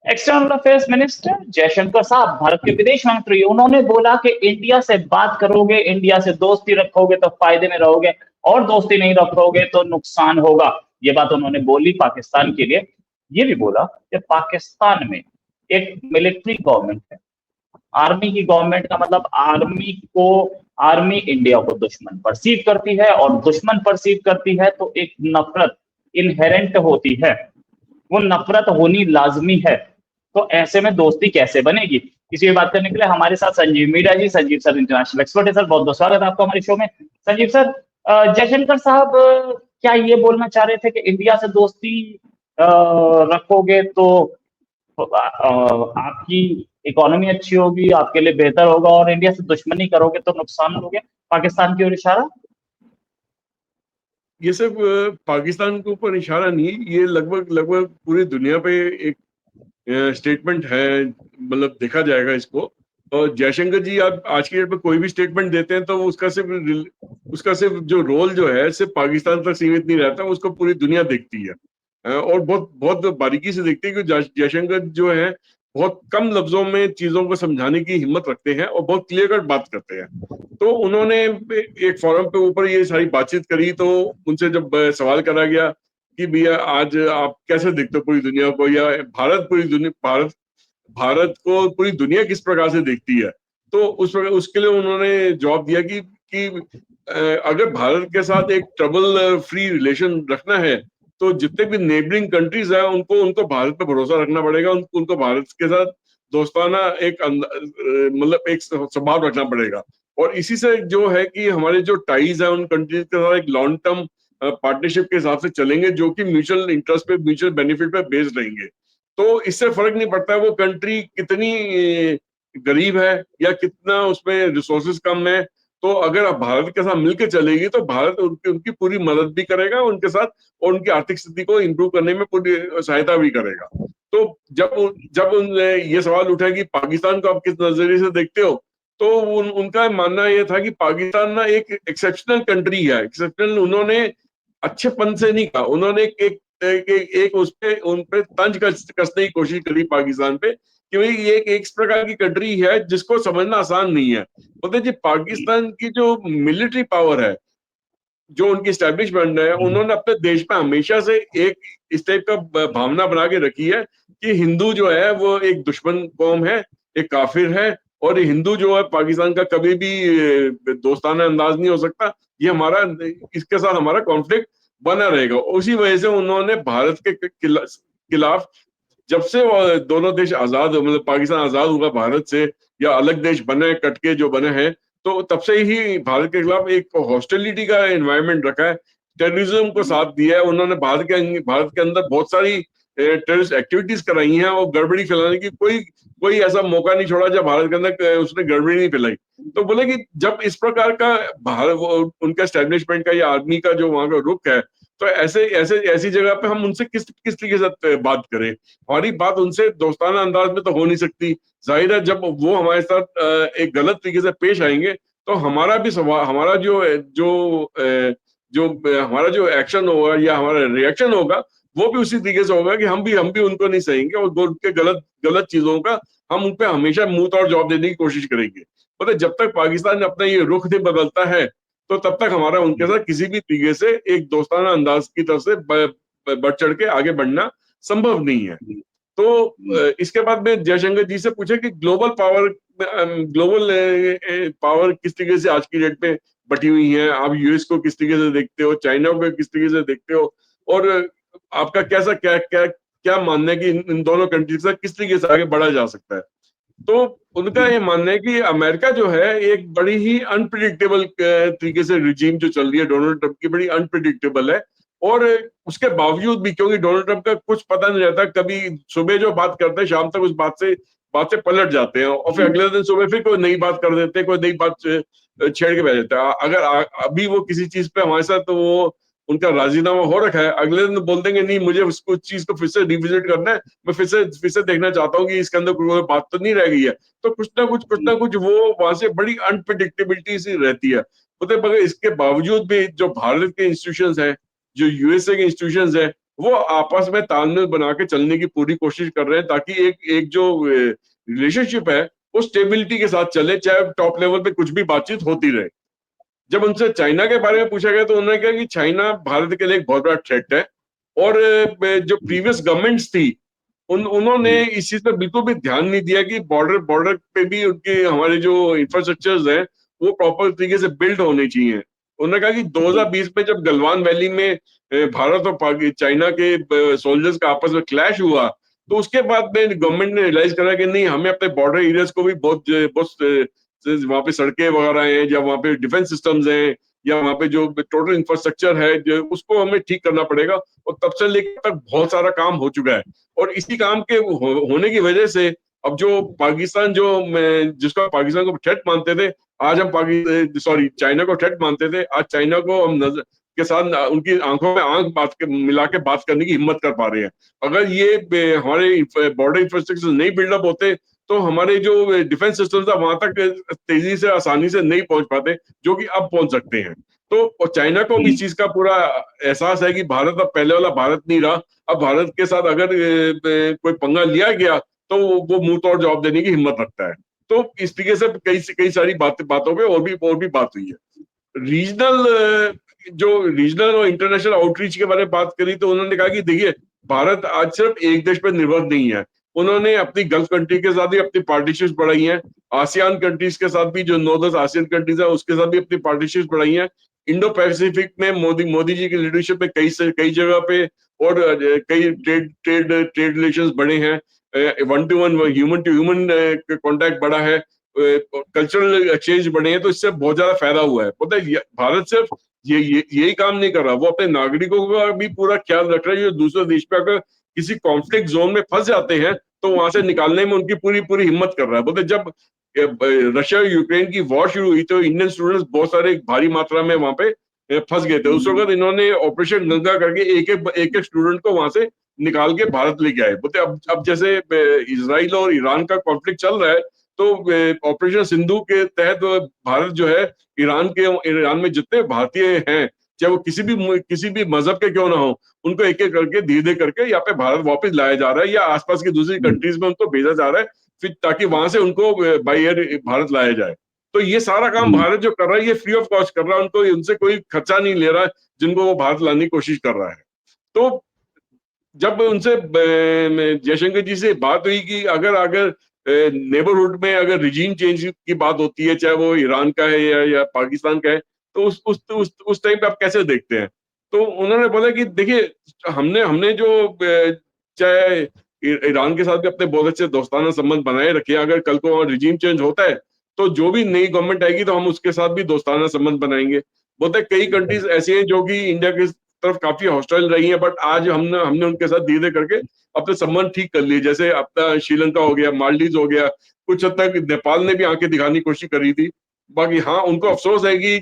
External affairs minister Jaishankar साहब, भारत के विदेश मंत्री, उन्होंने बोला कि इंडिया से बात करोगे, इंडिया से दोस्ती रखोगे तो फायदे में रहोगे, और दोस्ती नहीं रखोगे तो नुकसान होगा। ये बात उन्होंने बोली पाकिस्तान के लिए। ये भी बोला कि पाकिस्तान में एक मिलिट्री गवर्नमेंट है, आर्मी की गवर्नमेंट का मतलब आर्मी इंडिया को दुश्मन परसीव करती है, और दुश्मन परसीव करती है तो एक नफरत इनहेरेंट होती है, वो नफरत होनी लाजमी है। तो ऐसे में दोस्ती कैसे बनेगी? इसी पे बात करने के लिए हमारे साथ संजीव मीडिया जी, संजीव सर इंटरनेशनल एक्सपर्ट है। सर, बहुत बहुत स्वागत है आपका हमारे शो में। संजीव सर, जयशंकर साहब क्या ये बोलना चाह रहे थे कि इंडिया से दोस्ती रखोगे तो आपकी इकोनॉमी अच्छी होगी, आपके लिए बेहतर होगा, और इंडिया से दुश्मनी करोगे तो नुकसान होगे, पाकिस्तान की ओर इशारा? ये सिर्फ पाकिस्तान के ऊपर इशारा नहीं, ये लगभग लगभग पूरी दुनिया पे एक स्टेटमेंट है, मतलब देखा जाएगा इसको। और जयशंकर जी आप आज की डेट में कोई भी स्टेटमेंट देते हैं तो उसका सिर्फ जो रोल जो है सिर्फ पाकिस्तान तक सीमित नहीं रहता, उसको पूरी दुनिया देखती है। और बहुत बहुत बारीकी से देखती है कि जयशंकर जो है बहुत कम लफ्जों में चीजों को समझाने की हिम्मत रखते हैं और बहुत क्लियर कट बात करते हैं। तो उन्होंने एक फोरम पे ऊपर ये सारी बातचीत करी, तो उनसे जब सवाल करा गया कि भैया आज आप कैसे देखते हो पूरी दुनिया को, या भारत को पूरी दुनिया किस प्रकार से देखती है, तो उसके लिए उन्होंने जवाब दिया कि अगर भारत के साथ एक ट्रबल फ्री रिलेशन रखना है तो जितने भी नेबरिंग कंट्रीज हैं उनको भारत पे भरोसा रखना पड़ेगा, उनको भारत के साथ दोस्ताना एक मतलब एक स्वभाव रखना पड़ेगा। और इसी से जो है कि हमारे जो टाइज है उन कंट्रीज के साथ एक लॉन्ग टर्म पार्टनरशिप के हिसाब से चलेंगे, जो कि म्यूचुअल इंटरेस्ट पे, म्यूचुअल बेनिफिट पे बेस्ड रहेंगे। तो इससे फर्क नहीं पड़ता है वो कंट्री कितनी गरीब है या कितना उसमें रिसोर्सेज कम है। तो अगर आप भारत के साथ मिलकर चलेगी तो भारत उनकी पूरी मदद भी करेगा उनके साथ, और उनकी आर्थिक स्थिति को इंप्रूव करने में पूरी सहायता भी करेगा। तो जब ये सवाल उठा कि पाकिस्तान को आप किस नजरिए से देखते हो, तो उनका मानना यह था कि पाकिस्तान ना एक एक्सेप्शनल कंट्री है। एक्सेप्शनल उन्होंने अच्छेपन से नहीं कहा, उन्होंने एक उन पे तंज कसने की कोशिश करी पाकिस्तान पे कि भाई ये एक इस प्रकार की कंट्री है जिसको समझना आसान नहीं है। बोलते जी पाकिस्तान की जो मिलिट्री पावर है, जो उनकी स्टैब्लिशमेंट है, उन्होंने अपने देश में हमेशा से एक इस टाइप का भावना बना के रखी है कि हिंदू जो है वो एक दुश्मन कौम है, एक काफिर है, और हिंदू जो है पाकिस्तान का कभी भी दोस्ताना अंदाज नहीं हो सकता। ये हमारा, इसके साथ हमारा कॉन्फ्लिक्ट बना रहेगा। उसी वजह से उन्होंने भारत के खिलाफ, जब से दोनों देश आजाद, मतलब पाकिस्तान आजाद हुआ भारत से या अलग देश बने कट के जो बने हैं, तो तब से ही भारत के खिलाफ एक हॉस्टिलिटी का एनवायरनमेंट रखा है, टेररिज्म को साथ दिया है। उन्होंने भारत के अंदर बहुत सारी टेररिस्ट एक्टिविटीज कराई हैं, और गड़बड़ी फैलाने की कोई ऐसा मौका नहीं छोड़ा जब भारत के अंदर उसने गड़बड़ी नहीं फैलाई। तो बोले कि जब इस प्रकार का भारत, उनका एस्टेब्लिशमेंट का या आर्मी का जो वहां का रुख है, तो ऐसी जगह पे हम उनसे किस किस तरीके से बात करें? हमारी बात उनसे दोस्ताना अंदाज में तो हो नहीं सकती। जाहिर है जब वो हमारे साथ एक गलत तरीके से पेश आएंगे तो हमारा भी सवाल, हमारा जो जो हमारा जो एक्शन होगा या हमारा रिएक्शन होगा वो भी उसी तरीके से होगा कि हम भी उनको नहीं सहेंगे, और उनके गलत गलत चीजों का हम उन पे हमेशा मुंह तोड़ जवाब देने की कोशिश करेंगे। मतलब जब तक पाकिस्तान अपना ये रुख नहीं बदलता है तो तब तक हमारा उनके साथ किसी भी तरीके से एक दोस्ताना अंदाज की तरफ से बढ़ चढ़ के आगे बढ़ना संभव नहीं है। तो इसके बाद में जयशंकर जी से पूछे कि ग्लोबल पावर किस तरीके से आज की डेट में बटी हुई है, आप यूएस को किस तरीके से देखते हो, चाइना को किस तरीके से देखते हो, और आपका कैसा क्या क्या क्या मानना है कि इन दोनों कंट्रीज से किस तरीके से आगे बढ़ा जा सकता है? तो उनका ये मानना है कि अमेरिका जो है एक बड़ी ही अनप्रिडिक्टेबल तरीके से रिजीम जो चल रही है डोनाल्ड ट्रंप की, बड़ी अनप्रिडिक्टेबल है। और उसके बावजूद भी, क्योंकि डोनाल्ड ट्रंप का कुछ पता नहीं रहता, कभी सुबह जो बात करते हैं शाम तक उस बात से पलट जाते हैं, और फिर अगले दिन सुबह फिर कोई नई बात कर देते हैं, कोई नई बात छेड़ के बैठ जाता है। अगर अभी वो किसी चीज पे हमारे साथ, तो वो उनका राजीनामा हो रखा है, अगले दिन बोल देंगे नहीं मुझे उसको चीज को फिर से रिविजिट करना है, मैं फिर से देखना चाहता हूँ कि इसके अंदर कोई बात तो नहीं रह गई है। तो कुछ ना कुछ वो वहां से बड़ी अनप्रिडिक्टेबिलिटी सी रहती है। मतलब मगर इसके बावजूद भी जो भारत के इंस्टीट्यूशंस हैं, जो यूएसए के इंस्टीट्यूशंस हैं, वो आपस में तालमेल बना के चलने की पूरी कोशिश कर रहे हैं, ताकि एक एक जो रिलेशनशिप है वो स्टेबिलिटी के साथ चले, चाहे टॉप लेवल पे कुछ भी बातचीत होती रहे। जब उनसे चाइना के बारे में पूछा गया तो उन्होंने कहा कि चाइना भारत के लिए एक बहुत बड़ा थ्रेट है, और जो प्रीवियस गवर्नमेंट्स थी उन्होंने इस चीज पे बिल्कुल भी ध्यान नहीं दिया कि बॉर्डर बॉर्डर पे भी उनके हमारे जो इंफ्रास्ट्रक्चर्स हैं वो प्रॉपर तरीके से बिल्ड होने चाहिए। उन्होंने कहा कि 2020 में जब गलवान वैली में भारत और चाइना के सोल्जर्स का आपस में क्लैश हुआ, तो उसके बाद में गवर्नमेंट ने रियलाइज करा कि नहीं, हमें अपने बॉर्डर एरियाज को भी बहुत बहुत वहां पे सड़कें वगैरह हैं, या वहां पे डिफेंस सिस्टम्स हैं, या वहां पे जो टोटल इंफ्रास्ट्रक्चर है जो उसको हमें ठीक करना पड़ेगा। और तब से लेकर तक बहुत सारा काम हो चुका है, और इसी काम के होने की वजह से अब जो पाकिस्तान जिसको पाकिस्तान को थ्रेट मानते थे, आज हम चाइना को थ्रेट मानते थे, आज चाइना को हम नजर के साथ उनकी आंखों में आंख मिला के बात करने की हिम्मत कर पा रहे हैं। अगर ये हमारे बॉर्डर इंफ्रास्ट्रक्चर नहीं बिल्डअप होते तो हमारे जो डिफेंस सिस्टम था वहां तक तेजी से आसानी से नहीं पहुंच पाते, जो कि अब पहुंच सकते हैं। तो चाइना को भी इस चीज का पूरा एहसास है कि भारत अब पहले वाला भारत नहीं रहा। अब भारत के साथ अगर कोई पंगा लिया गया तो वो मुंह तोड़ जवाब देने की हिम्मत रखता है। तो इस तरीके से कई सारी बातों पे और भी बात हुई है। रीजनल और इंटरनेशनल आउटरीच के बारे में बात करी तो उन्होंने कहा कि देखिए, भारत आज सिर्फ एक देश पर निर्भर नहीं है। उन्होंने अपनी गल्फ कंट्री के साथ भी अपनी पार्टनरशिप्स बढ़ाई हैं, आसियान कंट्रीज के साथ भी, जो 9-10 आसियान कंट्रीज है उसके साथ भी अपनी पार्टनरशिप्स बढ़ाई हैं। इंडो पैसिफिक में मोदी जी की लीडरशिप में कई जगह पे और कई ट्रेड रिलेशंस बढ़े हैं, 1-to-1 human to human contact बढ़ा है, कल्चरल एक्सचेंज बढ़े हैं। तो इससे बहुत ज्यादा फायदा हुआ है। पता है, भारत सिर्फ यही काम नहीं कर रहा, वो अपने नागरिकों का भी पूरा ख्याल रख रहा है। जो दूसरे देश पे अगर किसी कॉन्फ्लिक्ट जोन में फंस जाते हैं तो वहां से निकालने में उनकी पूरी पूरी हिम्मत कर रहा है। बोलते जब रशिया यूक्रेन की वॉर शुरू हुई तो इंडियन स्टूडेंट्स बहुत सारे भारी मात्रा में वहां पे फंस गए थे। उस वक्त इन्होंने ऑपरेशन गंगा करके एक एक स्टूडेंट को वहां से निकाल के भारत लेके आए। बोलते अब जैसे इसराइल और ईरान का कॉन्फ्लिक्ट चल रहा है, तो ऑपरेशन सिंधु के तहत भारत जो है ईरान में जितने भारतीय हैं, चाहे वो किसी भी मजहब के क्यों ना हो, उनको एक एक करके धीरे धीरे करके यहाँ पे भारत वापस लाया जा रहा है, या आसपास की दूसरी कंट्रीज में उनको भेजा जा रहा है, फिर ताकि वहां से उनको बाई एयर भारत लाया जाए। तो ये सारा काम भारत जो कर रहा है ये फ्री ऑफ कॉस्ट कर रहा है, उनको उनसे कोई खर्चा नहीं ले रहा है, जिनको वो भारत लाने की कोशिश कर रहा है। तो जब उनसे जयशंकर जी से बात हुई कि अगर अगर नेबरहुड में अगर रिजीम चेंज की बात होती है, चाहे वो ईरान का है या पाकिस्तान का है, तो उस टाइम पे आप कैसे देखते हैं? तो उन्होंने बोला कि देखिए, हमने हमने जो चाहे ईरान के साथ भी अपने बहुत अच्छे दोस्ताना संबंध बनाए रखे, अगर कल को रिजीम चेंज होता है तो जो भी नई गवर्नमेंट आएगी तो हम उसके साथ भी दोस्ताना संबंध बनाएंगे। बोलते कई कंट्रीज ऐसी हैं जो कि इंडिया के तरफ काफी हॉस्टाइल रही है, बट आज हमने हमने उनके साथ धीरे करके अपने संबंध ठीक कर लिए। जैसे अपना श्रीलंका हो गया, मालदीव हो गया, कुछ हद तक नेपाल ने भी आंखें दिखाने की कोशिश करी थी। बाकी हाँ, उनको अफसोस है कि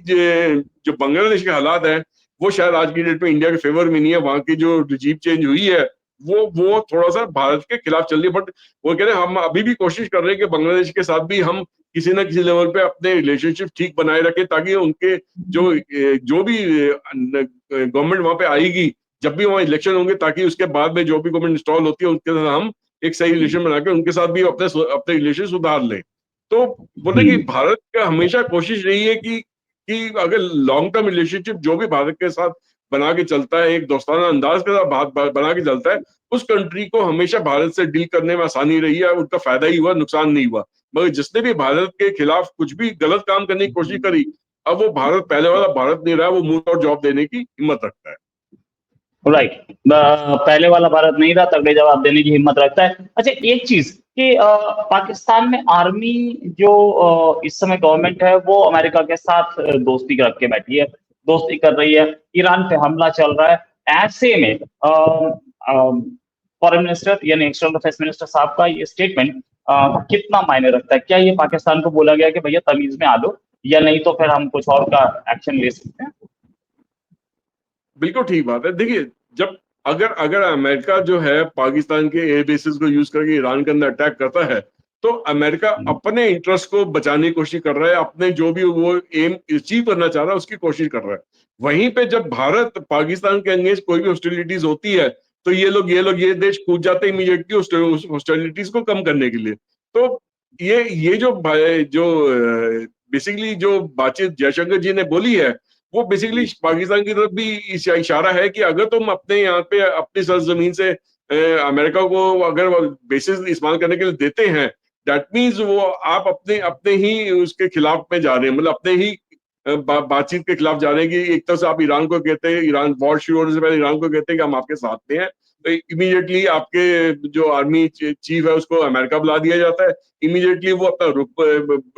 जो बांग्लादेश के हालात है वो शायद आज की डेट में इंडिया के फेवर में नहीं है। वहां की जो रिजीम चेंज हुई है वो थोड़ा सा भारत के खिलाफ चल रही है, बट वो कह रहे हैं हम अभी भी कोशिश कर रहे हैं कि बांग्लादेश के साथ भी हम किसी ना किसी लेवल पे अपने रिलेशनशिप ठीक बनाए रखें, ताकि उनके जो भी गवर्नमेंट वहां पे आएगी, जब भी वहां इलेक्शन होंगे, ताकि उसके बाद में जो भी गवर्नमेंट इंस्टॉल होती है उनके साथ हम एक सही रिलेशन बनाकर उनके साथ भी अपने रिलेशन सुधार लें। तो बोले कि भारत का हमेशा कोशिश रही है कि अगर लॉन्ग टर्म रिलेशनशिप जो भी भारत के साथ बना के चलता है, एक दोस्ताना अंदाज के साथ बना के चलता है, उस कंट्री को हमेशा भारत से डील करने में आसानी रही है, उनका फायदा ही हुआ, नुकसान नहीं हुआ। मगर जिसने भी भारत के खिलाफ कुछ भी गलत काम करने की कोशिश करी, अब वो भारत पहले वाला भारत नहीं रहा, वो मुंह तोड़ जवाब देने की हिम्मत रखता है। राइट, पहले वाला भारत नहीं रहा, तगड़े जवाब देने की हिम्मत रखता है। अच्छा, एक चीज कि पाकिस्तान में आर्मी जो इस समय गवर्नमेंट है वो अमेरिका के साथ दोस्ती रख के बैठी है, दोस्ती कर रही है, ईरान पे हमला चल रहा है। ऐसे में फॉरेन मिनिस्टर यानी एक्सटर्नल अफेयर्स मिनिस्टर साहब का ये स्टेटमेंट कितना मायने रखता है? क्या ये पाकिस्तान को बोला गया कि भैया तमीज में आ लो, या नहीं तो फिर हम कुछ और का एक्शन ले सकते हैं? बिल्कुल ठीक बात है। देखिए, जब अगर अगर अमेरिका जो है पाकिस्तान के एयर बेसिस को यूज करके ईरान के अंदर अटैक करता है, तो अमेरिका अपने इंटरेस्ट को बचाने की कोशिश कर रहा है, अपने जो भी वो एम अचीव करना चाह रहा है उसकी कोशिश कर रहा है। वहीं पे जब भारत पाकिस्तान के अगेंस्ट कोई भी हॉस्टिलिटीज होती है तो ये देश कूद जाते इमीडिएटली हॉस्टिलिटीज को कम करने के लिए। तो ये जो बेसिकली जो बातचीत जयशंकर जी ने बोली है, वो बेसिकली पाकिस्तान की तरफ भी इशारा है कि अगर तुम अपने यहाँ पे अपनी सरजमीन से अमेरिका को अगर बेसिस इस्तेमाल करने के लिए देते हैं, दैट मीन्स वो आप अपने ही उसके खिलाफ में जा रहे हैं, मतलब अपने ही बातचीत के खिलाफ जा रहे हैं कि एक तरह से आप ईरान को कहते हैं, ईरान वॉर शुरू होने से पहले ईरान को कहते हैं कि हम आपके साथ में हैं, तो इमीडिएटली आपके जो आर्मी चीफ है उसको अमेरिका बुला दिया जाता है, इमीडिएटली वो अपना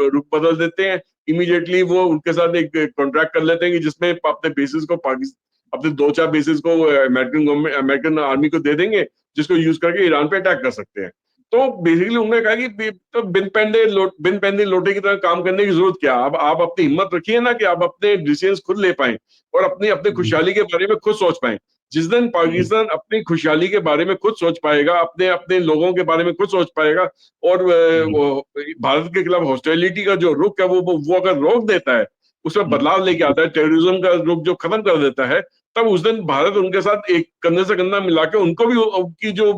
रुख बदल देते हैं, इमीडिएटली वो उनके साथ एक कॉन्ट्रैक्ट कर लेते हैं कि जिसमें अपने बेसिस को अपने 2-4 बेसिस को अमेरिकन आर्मी को दे देंगे, जिसको यूज करके ईरान पे अटैक कर सकते हैं। तो बेसिकली उन्होंने कहा कि तो बिन पैंदे लोटे की तरह काम करने की जरूरत क्या, अब आप अपनी हिम्मत रखिए ना कि आप अपने डिसीजंस खुद ले पाएं और अपनी खुशहाली के बारे में खुद सोच पाएं। जिस दिन पाकिस्तान अपनी खुशहाली के बारे में खुद सोच पाएगा, अपने लोगों के बारे में खुद सोच पाएगा और वो भारत के खिलाफ हॉस्टिलिटी का जो रुख है वो अगर रोक देता है, उसमें बदलाव लेके आता है, टेररिज्म का रुख जो खत्म कर देता है, तब उस दिन भारत उनके साथ एक कंधे से कंधा मिला के उनको भी उनकी जो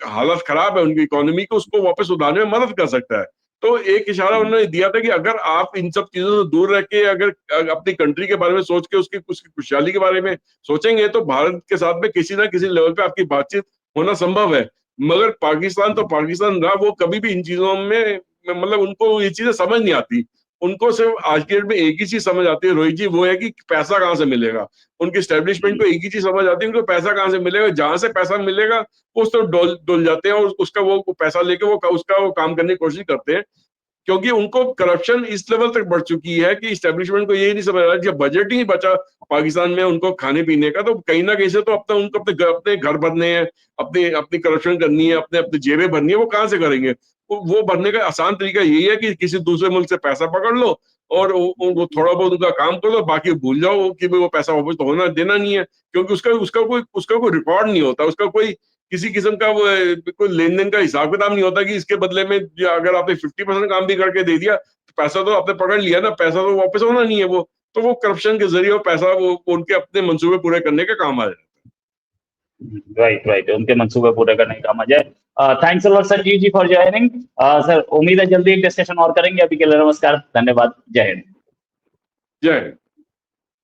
हालत खराब है उनकी इकोनॉमी को, उसको वापस उठाने में मदद कर सकता है। तो एक इशारा उन्होंने दिया था कि अगर आप इन सब चीजों से दूर रह के अगर अपनी कंट्री के बारे में सोच के उसकी खुशहाली के बारे में सोचेंगे तो भारत के साथ में किसी ना किसी लेवल पे आपकी बातचीत होना संभव है। मगर पाकिस्तान तो पाकिस्तान रहा, वो कभी भी इन चीजों में मतलब उनको ये चीजें समझ नहीं आती। उनको सिर्फ आज के डेट में एक ही चीज समझ आती है रोहित जी, वो है कि पैसा कहाँ से मिलेगा। उनकी एस्टेब्लिशमेंट को एक ही चीज समझ आती है, उनको पैसा कहाँ से मिलेगा, जहां से पैसा मिलेगा उस तो डोल जाते हैं और उसका वो पैसा लेके वो काम करने की कोशिश करते हैं, क्योंकि उनको करप्शन इस लेवल तक बढ़ चुकी है कि एस्टेब्लिशमेंट को ये नहीं समझ रहा, जब बजट ही नहीं बचा पाकिस्तान में उनको खाने उनके तो कहीं ना कहीं से तो उनको अपने घर भरने हैं, अपनी करप्शन करनी है, अपने जेबें भरनी है, वो कहाँ से करेंगे। वो भरने का आसान तरीका यही है कि किसी दूसरे मुल्क से पैसा पकड़ लो और वो थोड़ा बहुत उनका काम कर लो, बाकी भूल जाओ कि वो पैसा वापस तो होना देना नहीं है, क्योंकि उसका कोई रिकॉर्ड नहीं होता, उसका कोई किसी किस्म का कोई लेन देन का हिसाब किताब नहीं होता कि इसके बदले में अगर आपने 50% काम भी करके दे दिया तो पैसा तो आपने पकड़ लिया ना, पैसा तो वापस होना नहीं है। वो तो वो करप्शन के जरिए पैसा वो उनके अपने मंसूबे पूरे करने का काम आ जाता है। राइट, उनके मंसूबे पूरे करने का काम आ जाए। Thanks a lot Sanjeev ji for joining sir, उम्मीद है जल्दी डिस्कशन और करेंगे। अभी के लिए नमस्कार, धन्यवाद, जय हिंद। जय हिंद।